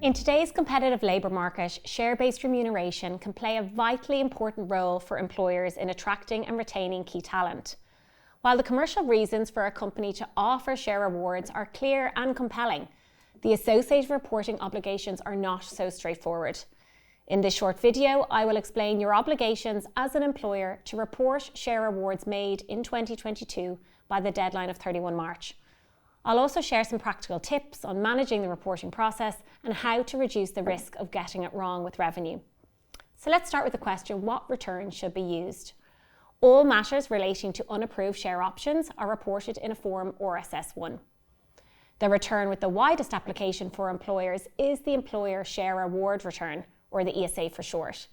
In today's competitive labour market, share-based remuneration can play a vitally important role for employers in attracting and retaining key talent. While the commercial reasons for a company to offer share awards are clear and compelling, the associated reporting obligations are not so straightforward. In this short video, I will explain your obligations as an employer to report share awards made in 2022 by the deadline of 31 March. I'll also share some practical tips on managing the reporting process and how to reduce the risk of getting it wrong with revenue. So let's start with the question, what return should be used? All matters relating to unapproved share options are reported in a Form RSS1. The return with the widest application for employers is the Employer Share Award Return, or the ESA for short.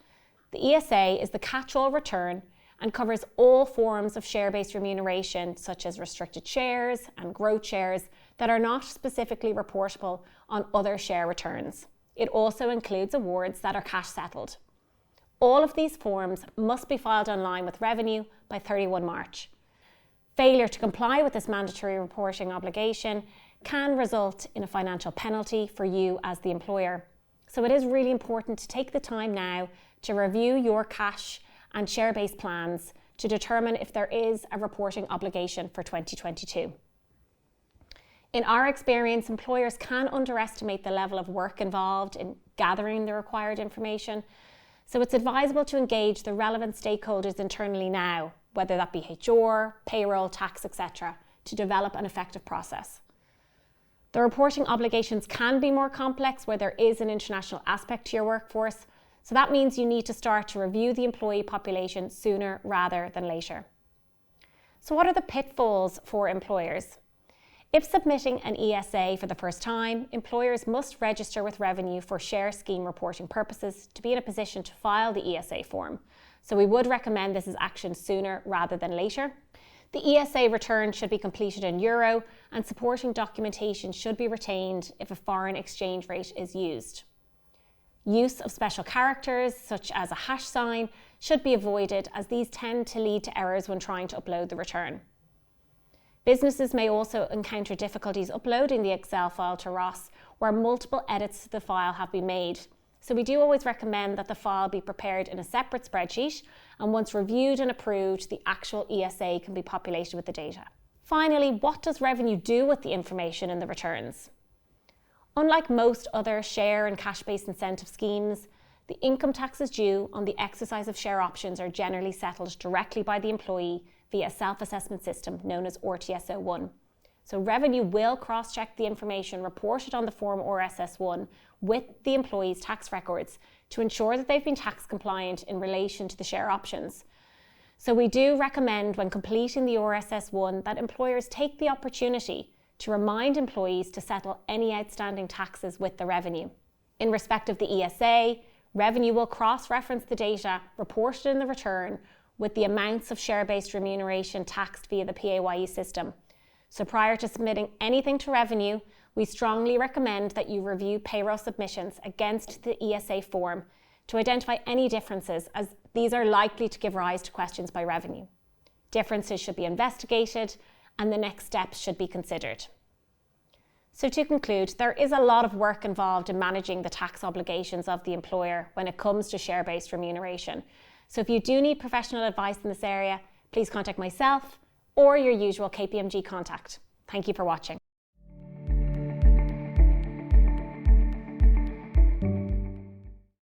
The ESA is the catch-all return and covers all forms of share-based remuneration, such as restricted shares and growth shares, that are not specifically reportable on other share returns. It also includes awards that are cash settled. All of these forms must be filed online with Revenue by 31 March. Failure to comply with this mandatory reporting obligation can result in a financial penalty for you as the employer. So it is really important to take the time now to review your cash and share-based plans to determine if there is a reporting obligation for 2022. In our experience, employers can underestimate the level of work involved in gathering the required information, so it's advisable to engage the relevant stakeholders internally now, whether that be HR, payroll, tax, etc., to develop an effective process. The reporting obligations can be more complex where there is an international aspect to your workforce, so that means you need to start to review the employee population sooner rather than later. So what are the pitfalls for employers? If submitting an ESA for the first time, employers must register with Revenue for share scheme reporting purposes to be in a position to file the ESA form. So we would recommend this is actioned sooner rather than later. The ESA return should be completed in euro and supporting documentation should be retained if a foreign exchange rate is used. Use of special characters, such as a hash sign, should be avoided as these tend to lead to errors when trying to upload the return. Businesses may also encounter difficulties uploading the Excel file to ROS where multiple edits to the file have been made. So we do always recommend that the file be prepared in a separate spreadsheet, and once reviewed and approved, the actual ESA can be populated with the data. Finally, what does Revenue do with the information in the returns? Unlike most other share and cash-based incentive schemes, the income taxes due on the exercise of share options are generally settled directly by the employee via a self-assessment system known as RTSO1. So Revenue will cross-check the information reported on the Form RSS1 with the employee's tax records to ensure that they've been tax compliant in relation to the share options. So we do recommend when completing the RSS1 that employers take the opportunity to remind employees to settle any outstanding taxes with the Revenue. In respect of the ESA, Revenue will cross-reference the data reported in the return with the amounts of share-based remuneration taxed via the PAYE system. So prior to submitting anything to Revenue, we strongly recommend that you review payroll submissions against the ESA form to identify any differences, as these are likely to give rise to questions by Revenue. Differences should be investigated and the next steps should be considered. So to conclude, there is a lot of work involved in managing the tax obligations of the employer when it comes to share-based remuneration. So if you do need professional advice in this area, please contact myself or your usual KPMG contact. Thank you for watching.